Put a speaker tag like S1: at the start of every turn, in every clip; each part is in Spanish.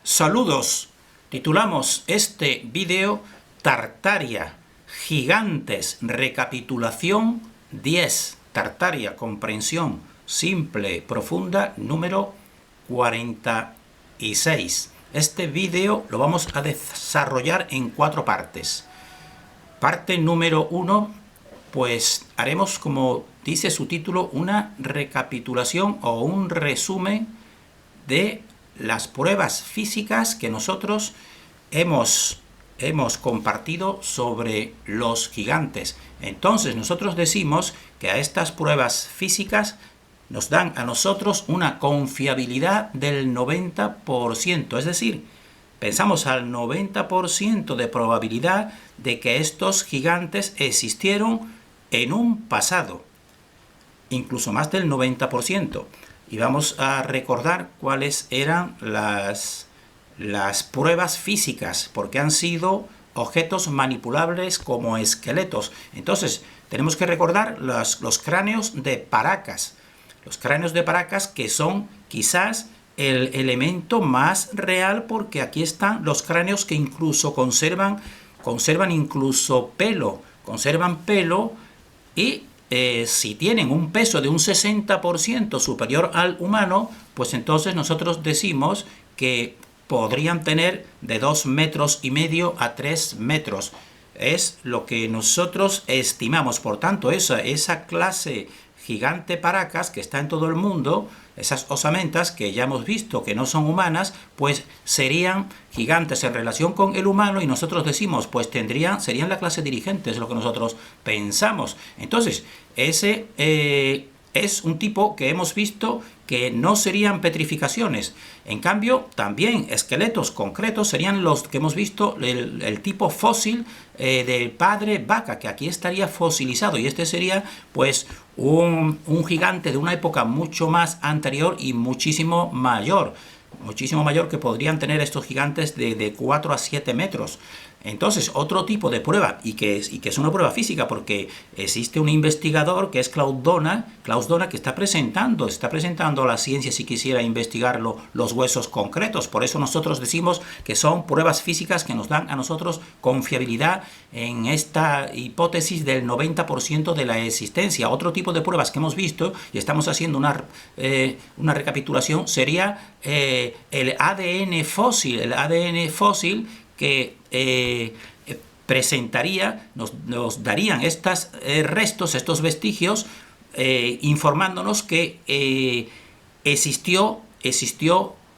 S1: Saludos. Titulamos este vídeo Tartaria, gigantes, recapitulación 10. Tartaria, comprensión simple, profunda, número 46. Este vídeo lo vamos a desarrollar en 4 partes. Parte número 1, pues haremos, como dice su título, una recapitulación o un resumen de las pruebas físicas que nosotros hemos compartido sobre los gigantes. Entonces nosotros decimos que a estas pruebas físicas nos dan a nosotros una confiabilidad del 90%, es decir, pensamos al 90% de probabilidad de que estos gigantes existieron en un pasado, incluso más del 90%. Y vamos a recordar cuáles eran las pruebas físicas, porque han sido objetos manipulables como esqueletos. Entonces, tenemos que recordar los cráneos de Paracas. Los cráneos de Paracas, que son quizás el elemento más real, porque aquí están los cráneos que incluso conservan incluso pelo, conservan pelo y si tienen un peso de un 60% superior al humano, pues entonces nosotros decimos que podrían tener de 2,5 metros a 3 metros. Es lo que nosotros estimamos. Por tanto, esa clase gigante Paracas que está en todo el mundo, esas osamentas que ya hemos visto que no son humanas, pues serían gigantes en relación con el humano, y nosotros decimos, pues serían la clase dirigente, es lo que nosotros pensamos. Entonces, ese es un tipo que hemos visto que no serían petrificaciones. En cambio, también esqueletos concretos serían los que hemos visto, el tipo fósil del padre vaca, que aquí estaría fosilizado, y este sería pues un gigante de una época mucho más anterior y muchísimo mayor que podrían tener estos gigantes de 4 a 7 metros. Entonces, otro tipo de prueba, y que es una prueba física, porque existe un investigador que es Klaus Dona, que está presentando a la ciencia, si quisiera investigarlo, los huesos concretos. Por eso nosotros decimos que son pruebas físicas que nos dan a nosotros confiabilidad en esta hipótesis del 90% de la existencia. Otro tipo de pruebas que hemos visto, y estamos haciendo una recapitulación, sería el ADN fósil. El ADN fósil que presentaría, nos darían estos restos, estos vestigios, informándonos que existió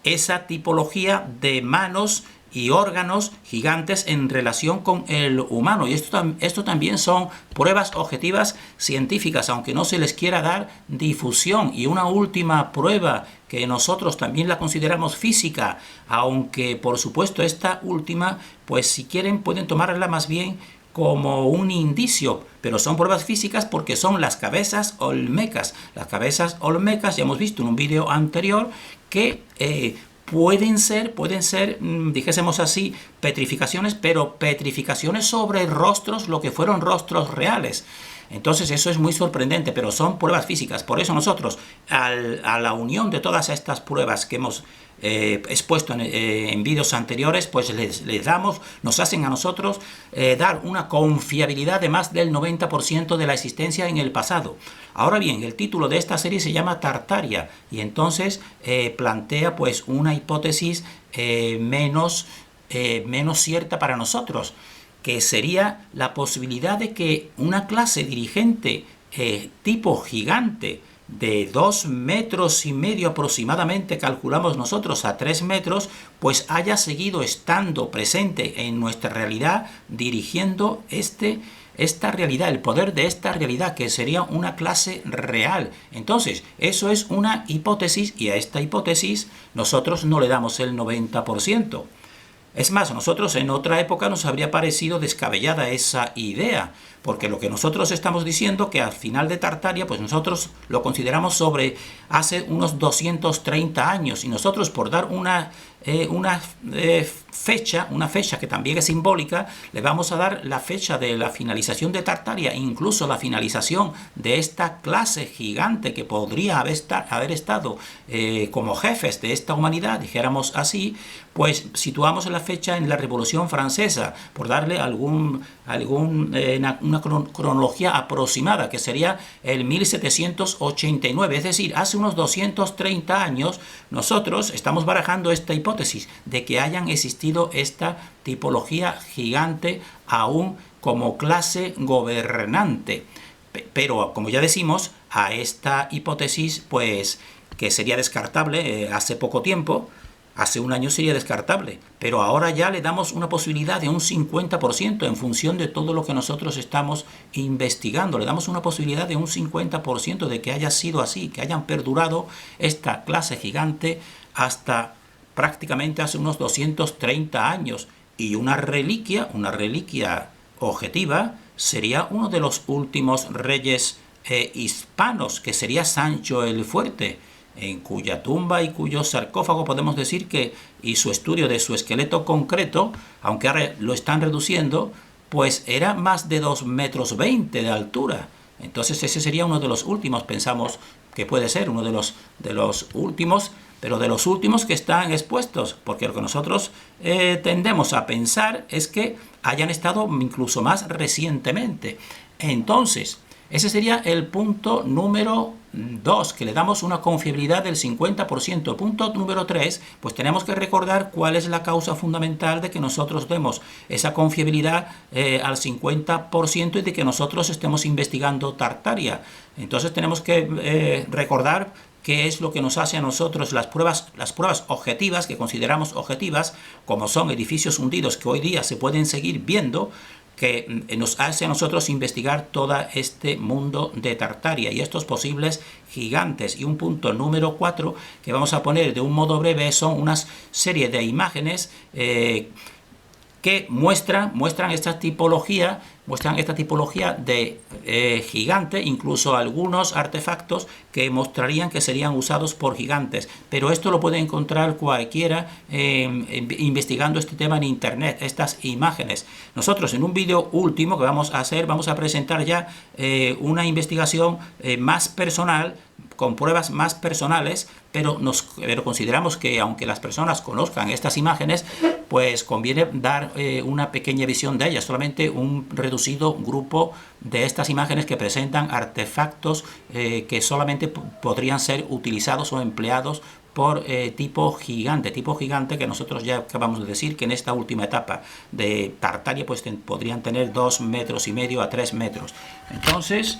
S1: esa tipología de manos y órganos gigantes en relación con el humano. Y esto también son pruebas objetivas científicas, aunque no se les quiera dar difusión. Y una última prueba que nosotros también la consideramos física, aunque por supuesto esta última, pues si quieren pueden tomarla más bien como un indicio, pero son pruebas físicas porque son las cabezas olmecas. Las cabezas olmecas, ya hemos visto en un vídeo anterior, que pueden ser, dijésemos así, petrificaciones, pero petrificaciones sobre rostros, lo que fueron rostros reales. Entonces eso es muy sorprendente, pero son pruebas físicas. Por eso nosotros, a la unión de todas estas pruebas que hemos expuesto en vídeos anteriores, pues nos hacen a nosotros dar una confiabilidad de más del 90% de la existencia en el pasado. Ahora bien, el título de esta serie se llama Tartaria, y entonces plantea pues una hipótesis menos cierta para nosotros, que sería la posibilidad de que una clase dirigente tipo gigante de 2,5 metros aproximadamente, calculamos nosotros a 3 metros, pues haya seguido estando presente en nuestra realidad, dirigiendo esta realidad, el poder de esta realidad, que sería una clase real. Entonces, eso es una hipótesis, y a esta hipótesis nosotros no le damos el 90%. Es más, nosotros en otra época nos habría parecido descabellada esa idea, porque lo que nosotros estamos diciendo, que al final de Tartaria, pues nosotros lo consideramos sobre hace unos 230 años, y nosotros, por dar una una fecha que también es simbólica. Le vamos a dar la fecha de la finalización de Tartaria, incluso la finalización de esta clase gigante que podría haber estado como jefes de esta humanidad, dijéramos así. Pues situamos la fecha en la Revolución Francesa, por darle una cronología aproximada, que sería el 1789, es decir, hace unos 230 años. Nosotros estamos barajando esta hipótesis de que hayan existido esta tipología gigante aún como clase gobernante. Pero, como ya decimos, a esta hipótesis, pues, que sería descartable hace poco tiempo, hace un año sería descartable, pero ahora ya le damos una posibilidad de un 50% en función de todo lo que nosotros estamos investigando. Le damos una posibilidad de un 50% de que haya sido así, que hayan perdurado esta clase gigante hasta prácticamente hace unos 230 años. Y una reliquia objetiva, sería uno de los últimos reyes hispanos, que sería Sancho el Fuerte, en cuya tumba y cuyo sarcófago podemos decir que, y su estudio de su esqueleto concreto, aunque ahora lo están reduciendo, pues era más de 2,20 metros de altura. Entonces ese sería uno de los últimos, pensamos que puede ser uno de los últimos, pero de los últimos que están expuestos, porque lo que nosotros tendemos a pensar es que hayan estado incluso más recientemente. Entonces, ese sería el punto número 2, que le damos una confiabilidad del 50%. El punto número 3, pues tenemos que recordar cuál es la causa fundamental de que nosotros demos esa confiabilidad al 50% y de que nosotros estemos investigando Tartaria. Entonces tenemos que recordar qué es lo que nos hace a nosotros las pruebas objetivas, que consideramos objetivas, como son edificios hundidos que hoy día se pueden seguir viendo, que nos hace a nosotros investigar todo este mundo de Tartaria y estos posibles gigantes. Y un punto número 4 que vamos a poner de un modo breve son una serie de imágenes que muestran esta tipología de gigante, incluso algunos artefactos que mostrarían que serían usados por gigantes. Pero esto lo puede encontrar cualquiera investigando este tema en internet, estas imágenes. Nosotros en un vídeo último que vamos a hacer, vamos a presentar ya una investigación más personal, con pruebas más personales, pero consideramos que aunque las personas conozcan estas imágenes, pues conviene dar una pequeña visión de ellas, solamente un reducido grupo de estas imágenes que presentan artefactos que solamente podrían ser utilizados o empleados por tipo gigante que nosotros ya acabamos de decir que en esta última etapa de Tartaria pues podrían tener 2,5 metros a 3 metros. Entonces,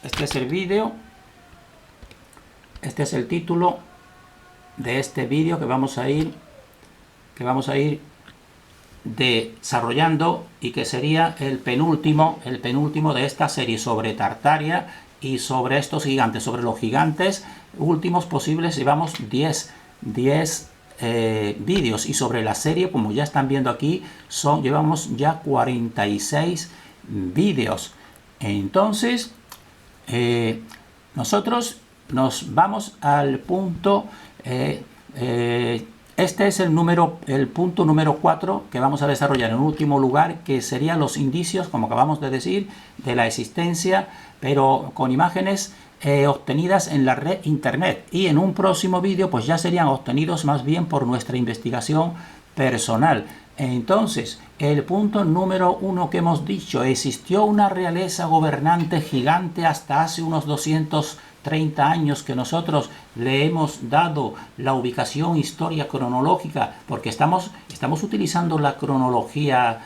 S1: este es el vídeo. Este es el título de este vídeo que vamos a ir desarrollando y que sería el penúltimo de esta serie sobre Tartaria y sobre estos gigantes, sobre los gigantes últimos posibles. Llevamos 10 vídeos y sobre la serie, como ya están viendo aquí, llevamos ya 46 vídeos. Entonces, nosotros nos vamos al punto, este es el punto número 4 que vamos a desarrollar en último lugar, que serían los indicios, como acabamos de decir, de la existencia, pero con imágenes obtenidas en la red internet. Y en un próximo vídeo pues ya serían obtenidos más bien por nuestra investigación personal. Entonces, el punto número 1 que hemos dicho: existió una realeza gobernante gigante hasta hace unos 230 años, que nosotros le hemos dado la ubicación historia cronológica, porque estamos utilizando la cronología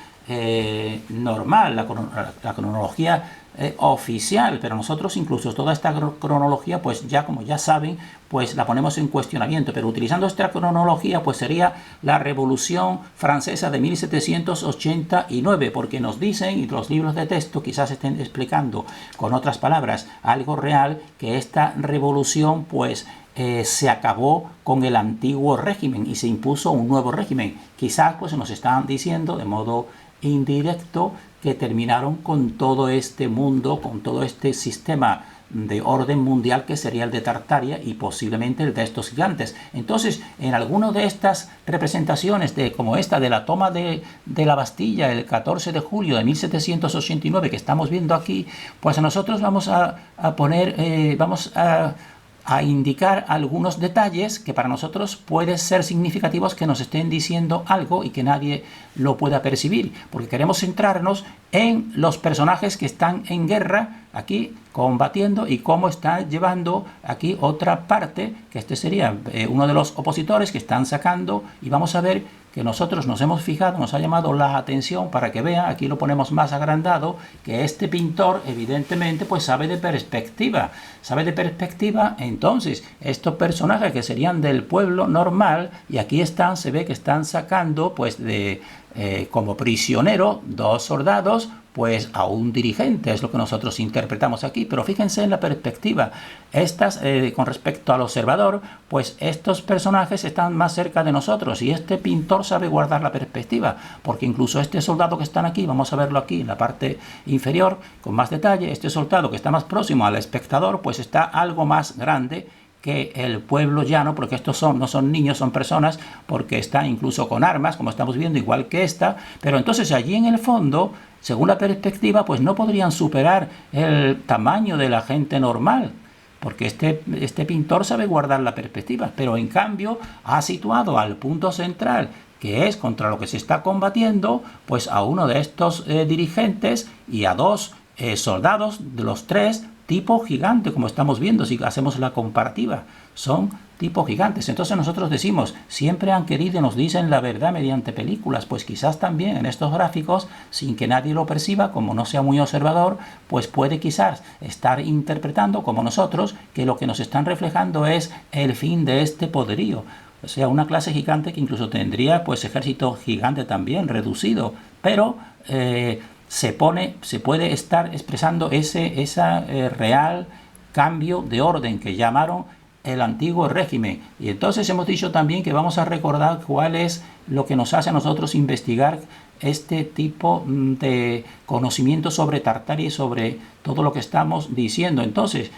S1: normal, la cronología oficial, pero nosotros incluso toda esta cronología, pues ya como ya saben, pues la ponemos en cuestionamiento. Pero utilizando esta cronología, pues sería la Revolución Francesa de 1789, porque nos dicen, y los libros de texto quizás estén explicando con otras palabras algo real, que esta revolución pues se acabó con el antiguo régimen y se impuso un nuevo régimen. Quizás pues nos están diciendo de modo indirecto que terminaron con todo este mundo, con todo este sistema de orden mundial, que sería el de Tartaria y posiblemente el de estos gigantes. Entonces, en alguna de estas representaciones, como esta de la toma de la Bastilla el 14 de julio de 1789 que estamos viendo aquí, pues nosotros vamos a poner, vamos a indicar algunos detalles que para nosotros pueden ser significativos, que nos estén diciendo algo y que nadie lo pueda percibir, porque queremos centrarnos en los personajes que están en guerra aquí combatiendo y cómo está llevando aquí otra parte, que este sería uno de los opositores que están sacando, y vamos a ver que nosotros nos hemos fijado, nos ha llamado la atención para que vean, aquí lo ponemos más agrandado, que este pintor evidentemente pues sabe de perspectiva, entonces estos personajes que serían del pueblo normal, y aquí están, se ve que están sacando pues como prisionero 2 soldados, pues a un dirigente, es lo que nosotros interpretamos aquí. Pero fíjense en la perspectiva, con respecto al observador, pues estos personajes están más cerca de nosotros, y este pintor sabe guardar la perspectiva, porque incluso este soldado que están aquí, vamos a verlo aquí en la parte inferior con más detalle, este soldado que está más próximo al espectador, pues está algo más grande que el pueblo llano, porque estos no son niños, son personas, porque están incluso con armas, como estamos viendo, igual que esta. Pero entonces allí en el fondo, según la perspectiva, pues no podrían superar el tamaño de la gente normal, porque este pintor sabe guardar la perspectiva, pero en cambio ha situado al punto central, que es contra lo que se está combatiendo, pues a uno de estos dirigentes y a 2 soldados de los 3 tipo gigante, como estamos viendo si hacemos la comparativa, son tipo gigantes. Entonces nosotros decimos, siempre han querido y nos dicen la verdad mediante películas, pues quizás también en estos gráficos, sin que nadie lo perciba, como no sea muy observador, pues puede quizás estar interpretando como nosotros, que lo que nos están reflejando es el fin de este poderío. O sea, una clase gigante que incluso tendría pues ejército gigante también, reducido, pero se puede estar expresando ese real cambio de orden que llamaron el antiguo régimen. Y entonces hemos dicho también que vamos a recordar cuál es lo que nos hace a nosotros investigar este tipo de conocimiento sobre Tartaria y sobre todo lo que estamos diciendo. Entonces,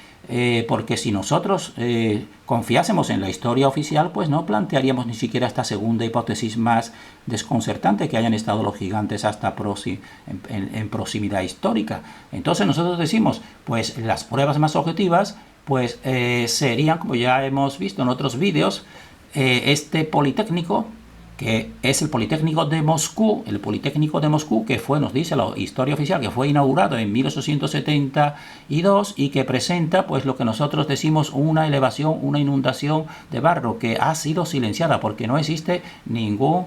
S1: porque si nosotros confiásemos en la historia oficial, pues no plantearíamos ni siquiera esta segunda hipótesis más desconcertante, que hayan estado los gigantes hasta en proximidad histórica. Entonces nosotros decimos, pues las pruebas más objetivas pues serían, como ya hemos visto en otros vídeos, este Politécnico, que es el Politécnico de Moscú, que fue, nos dice la historia oficial, que fue inaugurado en 1872 y que presenta pues lo que nosotros decimos una elevación, una inundación de barro que ha sido silenciada, porque no existe ninguna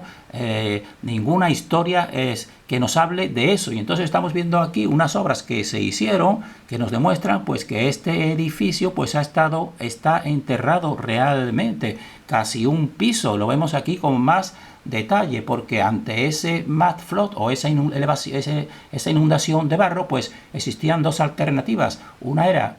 S1: historia que nos hable de eso. Y entonces estamos viendo aquí unas obras que se hicieron que nos demuestran pues que este edificio pues está enterrado realmente, casi un piso. Lo vemos aquí con más detalle, porque ante ese mud flood o esa inundación de barro, pues existían 2 alternativas. Una era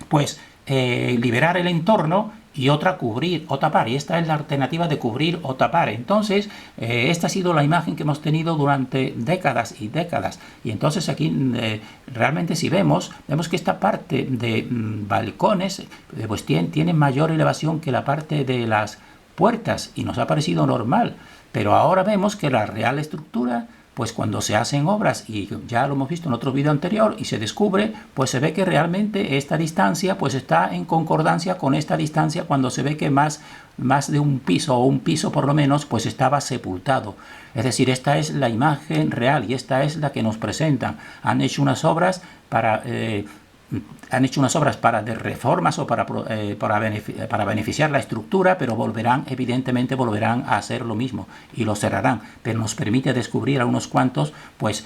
S1: pues liberar el entorno, y otra cubrir o tapar, y esta es la alternativa de cubrir o tapar. Entonces esta ha sido la imagen que hemos tenido durante décadas y décadas, y entonces aquí realmente si vemos que esta parte de balcones pues tiene mayor elevación que la parte de las puertas, y nos ha parecido normal, pero ahora vemos que la real estructura, pues cuando se hacen obras, y ya lo hemos visto en otro vídeo anterior, y se descubre, pues se ve que realmente esta distancia pues está en concordancia con esta distancia, cuando se ve que más de un piso, o un piso por lo menos, pues estaba sepultado. Es decir, esta es la imagen real, y esta es la que nos presentan. Han hecho unas obras de reformas o para beneficiar la estructura, pero evidentemente volverán a hacer lo mismo y lo cerrarán, pero nos permite descubrir a unos cuantos pues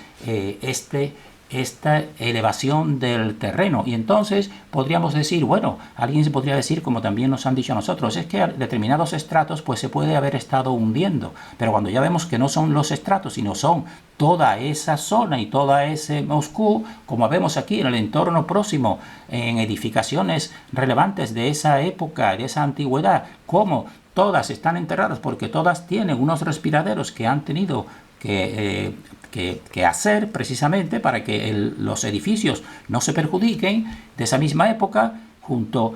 S1: esta elevación del terreno. Y entonces podríamos decir, bueno, alguien se podría decir, como también nos han dicho a nosotros, es que a determinados estratos pues se puede haber estado hundiendo, pero cuando ya vemos que no son los estratos, sino son toda esa zona y toda ese Moscú, como vemos aquí en el entorno próximo, en edificaciones relevantes de esa época, de esa antigüedad, como todas están enterradas porque todas tienen unos respiraderos que han tenido que hacer precisamente para que los edificios no se perjudiquen, de esa misma época, junto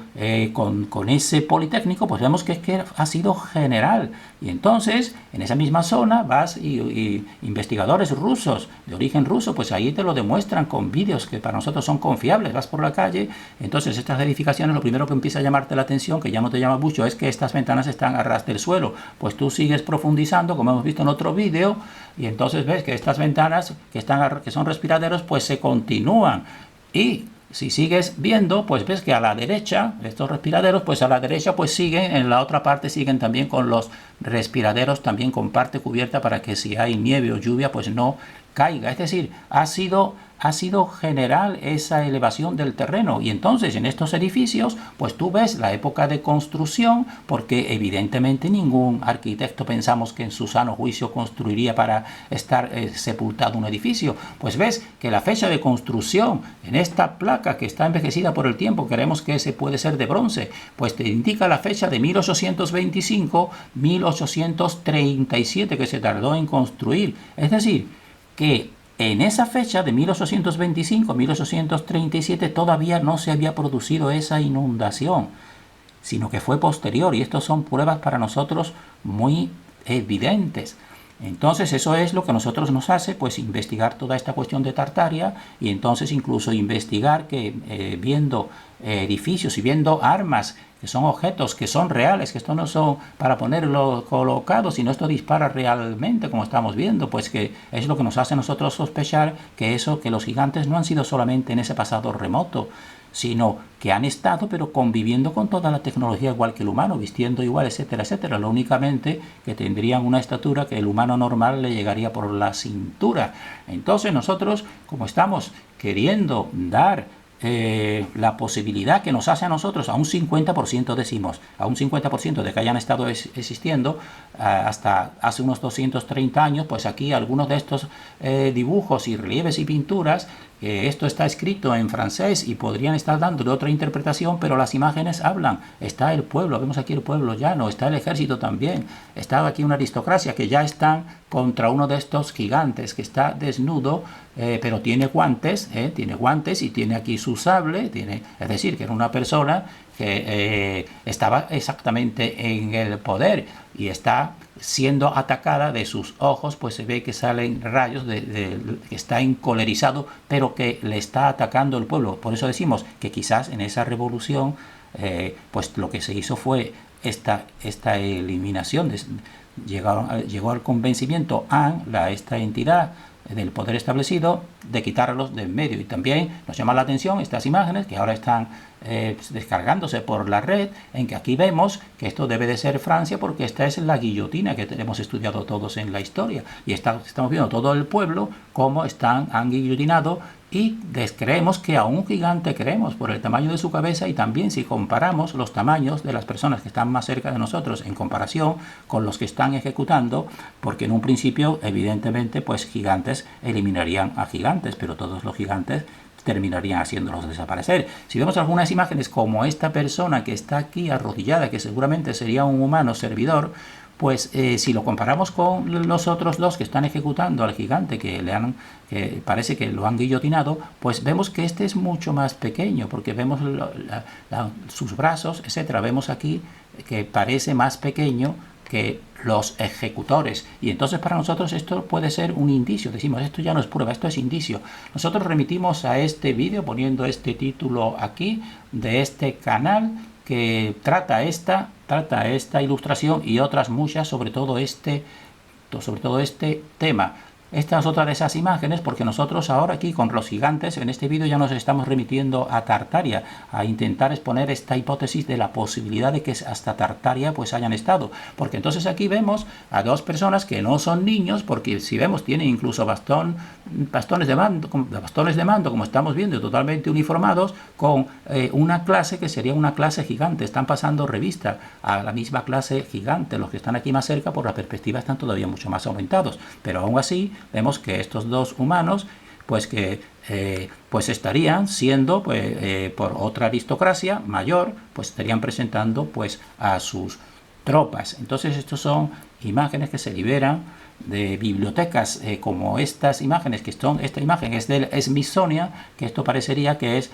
S1: con ese Politécnico, pues vemos que ha sido general. Y entonces, en esa misma zona, y investigadores rusos, de origen ruso, pues ahí te lo demuestran con vídeos que para nosotros son confiables. Vas por la calle, entonces estas edificaciones, lo primero que empieza a llamarte la atención, que ya no te llama mucho, es que estas ventanas están a ras del suelo. Pues tú sigues profundizando, como hemos visto en otro vídeo, y entonces ves que estas ventanas que son respiraderos, pues se continúan. Y si sigues viendo, pues ves que a la derecha, estos respiraderos, pues a la derecha pues siguen, en la otra parte siguen también con los respiraderos, también con parte cubierta para que si hay nieve o lluvia, pues no caiga. Es decir, ha sido general esa elevación del terreno. Y entonces en estos edificios, pues tú ves la época de construcción, porque evidentemente ningún arquitecto pensamos que en su sano juicio construiría para estar sepultado un edificio. Pues ves que la fecha de construcción en esta placa que está envejecida por el tiempo, creemos que ese puede ser de bronce, pues te indica la fecha de 1825-1837 que se tardó en construir. Es decir, que en esa fecha de 1825-1837 todavía no se había producido esa inundación, sino que fue posterior, y estas son pruebas para nosotros muy evidentes. Entonces eso es lo que a nosotros nos hace, pues investigar toda esta cuestión de Tartaria, y entonces incluso investigar que viendo edificios y viendo armas, que son objetos que son reales, que esto no son para ponerlo colocado, sino esto dispara realmente, como estamos viendo, pues que es lo que nos hace a nosotros sospechar que los gigantes no han sido solamente en ese pasado remoto, sino que han estado pero conviviendo con toda la tecnología igual que el humano, vistiendo igual, etcétera, etcétera. Lo únicamente que tendrían una estatura que el humano normal le llegaría por la cintura. Entonces nosotros, como estamos queriendo dar la posibilidad que nos hace a nosotros, a un 50% decimos, a un 50% de que hayan estado existiendo hasta hace unos 230 años, pues aquí algunos de estos dibujos y relieves y pinturas, esto está escrito en francés y podrían estar dándole otra interpretación, pero las imágenes hablan. Está el pueblo, vemos aquí el pueblo llano, está el ejército también, está aquí una aristocracia que ya están contra uno de estos gigantes que está desnudo, pero tiene guantes y tiene aquí su sable, es decir, que era una persona que estaba exactamente en el poder y está siendo atacada de sus ojos, pues se ve que salen rayos, que está encolerizado, pero que le está atacando el pueblo. Por eso decimos que quizás en esa revolución, pues lo que se hizo fue esta eliminación. Llegó al convencimiento esta entidad del poder establecido, de quitarlos de en medio. Y también nos llama la atención estas imágenes que ahora están descargándose por la red, en que aquí vemos que esto debe de ser Francia, porque esta es la guillotina que hemos estudiado todos en la historia, y estamos viendo todo el pueblo cómo han guillotinado, y creemos que a un gigante creemos por el tamaño de su cabeza, y también si comparamos los tamaños de las personas que están más cerca de nosotros en comparación con los que están ejecutando, porque en un principio evidentemente pues gigantes eliminarían a gigantes, pero todos los gigantes terminarían haciéndolos desaparecer. Si vemos algunas imágenes como esta persona que está aquí arrodillada, que seguramente sería un humano servidor, pues si lo comparamos con los otros dos que están ejecutando al gigante, que parece que lo han guillotinado, pues vemos que este es mucho más pequeño, porque vemos sus brazos, etcétera. Vemos aquí que parece más pequeño que los ejecutores, y entonces para nosotros esto puede ser un indicio. Decimos, esto ya no es prueba, esto es indicio. Nosotros remitimos a este vídeo poniendo este título aquí de este canal, que trata esta ilustración y otras muchas sobre todo este tema. Esta es otra de esas imágenes, porque nosotros ahora aquí con los gigantes en este vídeo ya nos estamos remitiendo a Tartaria, a intentar exponer esta hipótesis de la posibilidad de que hasta Tartaria pues hayan estado, porque entonces aquí vemos a dos personas que no son niños, porque si vemos tienen incluso bastones de mando, como estamos viendo, totalmente uniformados, con una clase que sería una clase gigante. Están pasando revista a la misma clase gigante. Los que están aquí más cerca, por la perspectiva, están todavía mucho más aumentados, pero aún así vemos que estos dos humanos pues estarían siendo por otra aristocracia mayor, pues estarían presentando pues a sus tropas. Entonces estos son imágenes que se liberan de bibliotecas como estas imágenes, que son, esta imagen es del Smithsonian, que esto parecería que es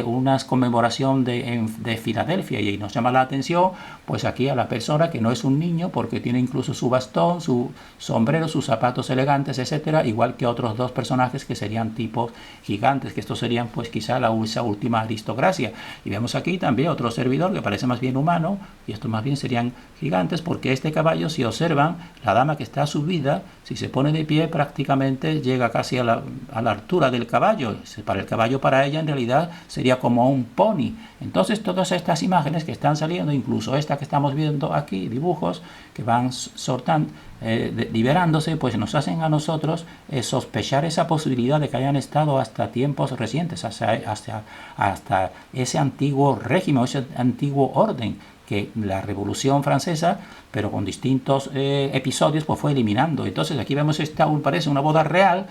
S1: una conmemoración de Filadelfia, y nos llama la atención pues aquí a la persona que no es un niño porque tiene incluso su bastón, su sombrero, sus zapatos elegantes, etcétera, igual que otros dos personajes que serían tipos gigantes, que estos serían pues quizá esa última aristocracia. Y vemos aquí también otro servidor que parece más bien humano, y estos más bien serían gigantes, porque este caballo, si observan, la dama que está subida, si se pone de pie prácticamente llega casi a la altura del caballo. Para el caballo, para ella en realidad sería como un pony. Entonces todas estas imágenes que están saliendo, incluso esta que estamos viendo aquí, dibujos que van liberándose, pues nos hacen a nosotros sospechar esa posibilidad de que hayan estado hasta tiempos recientes, hasta ese antiguo régimen, ese antiguo orden que la Revolución Francesa, pero con distintos episodios, pues fue eliminando. Entonces aquí vemos parece una boda real,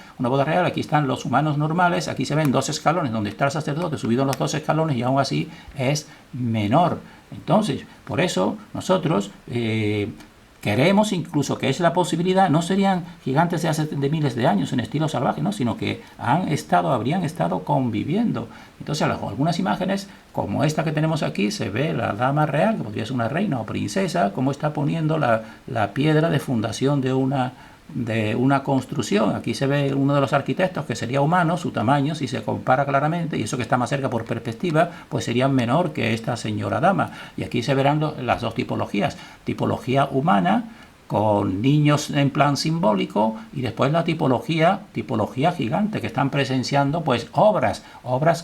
S1: aquí están los humanos normales, aquí se ven dos escalones donde está el sacerdote subido en los dos escalones y aún así es menor. Entonces, por eso nosotros queremos incluso que es la posibilidad, no serían gigantes de miles de años en estilo salvaje, ¿no? Sino que habrían estado conviviendo. Entonces, algunas imágenes, como esta que tenemos aquí, se ve la dama real, que podría ser una reina o princesa, como está poniendo la piedra de fundación de una construcción. Aquí se ve uno de los arquitectos que sería humano, su tamaño, si se compara claramente, y eso que está más cerca por perspectiva, pues sería menor que esta señora dama. Y aquí se verán las dos tipologías: tipología humana con niños en plan simbólico, y después la tipología gigante, que están presenciando pues obras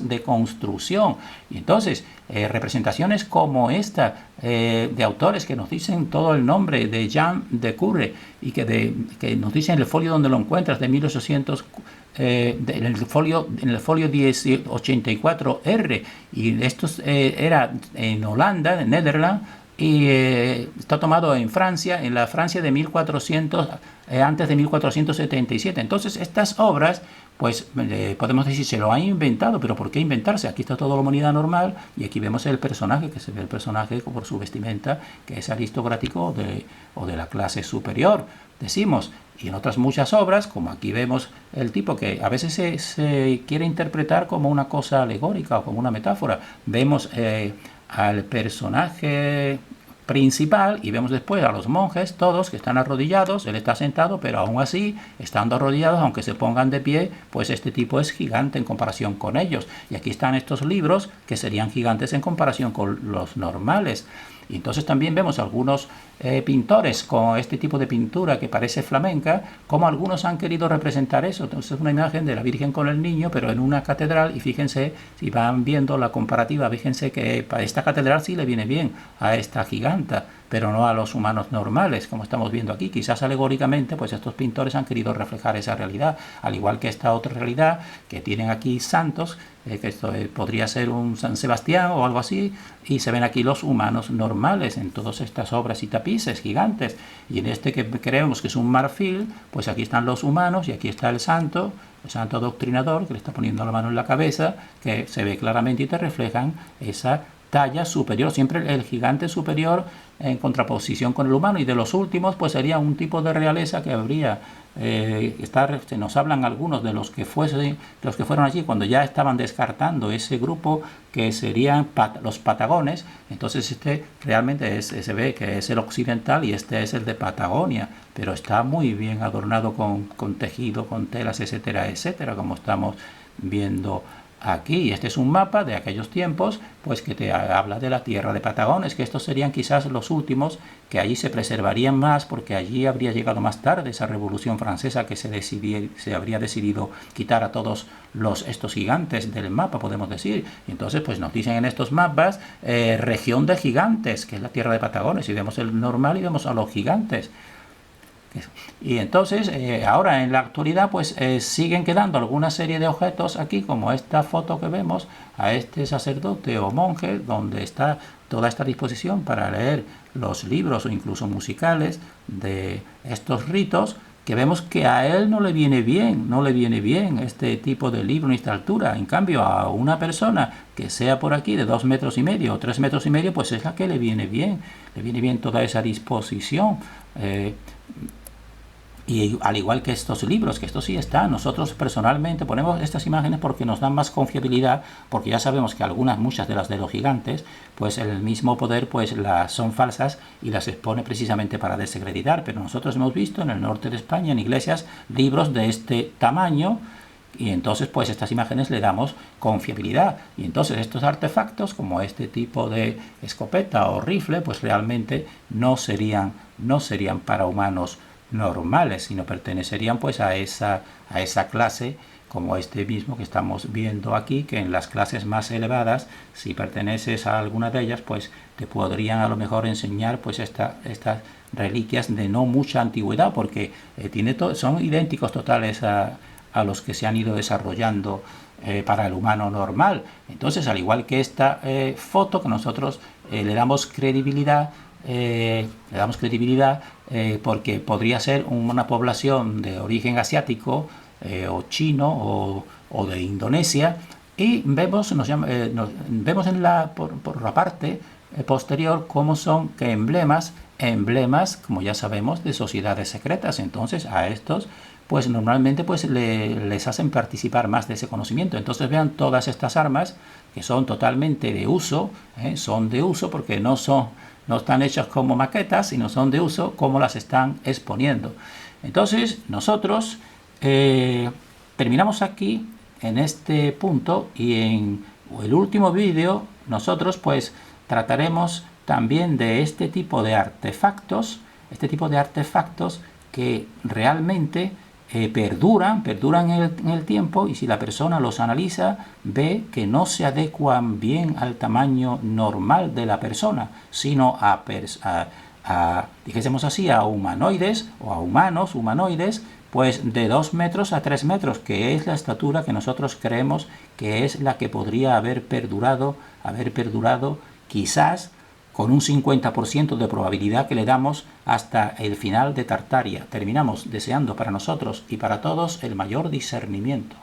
S1: de construcción. Y entonces representaciones como esta de autores que nos dicen todo el nombre de Jean de Curre, y que nos dicen el folio donde lo encuentras, de 1800, en el folio 1084R, y esto era en Holanda, en Netherlands, y está tomado en Francia, en la Francia de 1400, antes de 1477. Entonces estas obras, pues podemos decir, se lo han inventado, pero ¿por qué inventarse? Aquí está toda la humanidad normal, y aquí vemos el personaje, que se ve el personaje por su vestimenta, que es aristocrático o de la clase superior, decimos. Y en otras muchas obras, como aquí vemos el tipo, que a veces se quiere interpretar como una cosa alegórica o como una metáfora. Vemos al personaje principal y vemos después a los monjes todos que están arrodillados. Él está sentado, pero aún así, estando arrodillados, aunque se pongan de pie, pues este tipo es gigante en comparación con ellos. Y aquí están estos libros que serían gigantes en comparación con los normales. Y entonces también vemos algunos pintores con este tipo de pintura que parece flamenca, como algunos han querido representar eso. Entonces es una imagen de la Virgen con el niño, pero en una catedral, y fíjense, si van viendo la comparativa, fíjense que para esta catedral sí le viene bien a esta giganta, pero no a los humanos normales, como estamos viendo aquí. Quizás alegóricamente, pues estos pintores han querido reflejar esa realidad, al igual que esta otra realidad que tienen aquí santos, que esto podría ser un San Sebastián o algo así, y se ven aquí los humanos normales en todas estas obras y tapices gigantes. Y en este que creemos que es un marfil, pues aquí están los humanos y aquí está el santo doctrinador, que le está poniendo la mano en la cabeza, que se ve claramente y te reflejan esa talla superior, siempre el gigante superior en contraposición con el humano. Y de los últimos, pues sería un tipo de realeza que habría nos hablan algunos de los que fueron allí cuando ya estaban descartando ese grupo que serían los patagones. Entonces este realmente se ve que es el occidental y este es el de Patagonia, pero está muy bien adornado con tejido, con telas, etcétera, etcétera, como estamos viendo aquí. Este es un mapa de aquellos tiempos, pues que te habla de la tierra de Patagones, que estos serían quizás los últimos, que allí se preservarían más, porque allí habría llegado más tarde esa Revolución Francesa, que se habría decidido quitar a todos estos gigantes del mapa, podemos decir. Y entonces pues nos dicen en estos mapas región de gigantes, que es la tierra de Patagones, y vemos el normal y vemos a los gigantes. Y entonces ahora en la actualidad pues siguen quedando alguna serie de objetos aquí, como esta foto que vemos a este sacerdote o monje, donde está toda esta disposición para leer los libros o incluso musicales de estos ritos, que vemos que a él no le viene bien este tipo de libro en esta altura. En cambio, a una persona que sea por aquí de 2,5 metros o 3,5 metros, pues es la que le viene bien toda esa disposición. Y al igual que estos libros, que esto sí está, nosotros personalmente ponemos estas imágenes porque nos dan más confiabilidad, porque ya sabemos que muchas de las de los gigantes, pues el mismo poder pues las son falsas y las expone precisamente para desacreditar. Pero nosotros hemos visto en el norte de España, en iglesias, libros de este tamaño, y entonces pues estas imágenes le damos confiabilidad. Y entonces estos artefactos, como este tipo de escopeta o rifle, pues realmente no serían para humanos normales, sino pertenecerían pues a esa clase, como este mismo que estamos viendo aquí, que en las clases más elevadas, si perteneces a alguna de ellas, pues te podrían a lo mejor enseñar pues estas reliquias de no mucha antigüedad, porque son idénticos totales a los que se han ido desarrollando para el humano normal. Entonces, al igual que esta foto, que nosotros le damos credibilidad, porque podría ser una población de origen asiático o chino o de Indonesia, y vemos por la parte posterior cómo son que emblemas, como ya sabemos, de sociedades secretas. Entonces a estos pues normalmente pues les hacen participar más de ese conocimiento. Entonces vean todas estas armas que son totalmente de uso, son de uso porque no están hechas como maquetas, sino son de uso como las están exponiendo. Entonces nosotros terminamos aquí en este punto, y en el último vídeo nosotros pues trataremos también de este tipo de artefactos que realmente perduran en el tiempo, y si la persona los analiza ve que no se adecuan bien al tamaño normal de la persona, sino dijésemos así, a humanoides o a humanos humanoides pues de 2 metros a 3 metros, que es la estatura que nosotros creemos que es la que podría haber perdurado quizás con un 50% de probabilidad que le damos hasta el final de Tartaria. Terminamos deseando para nosotros y para todos el mayor discernimiento.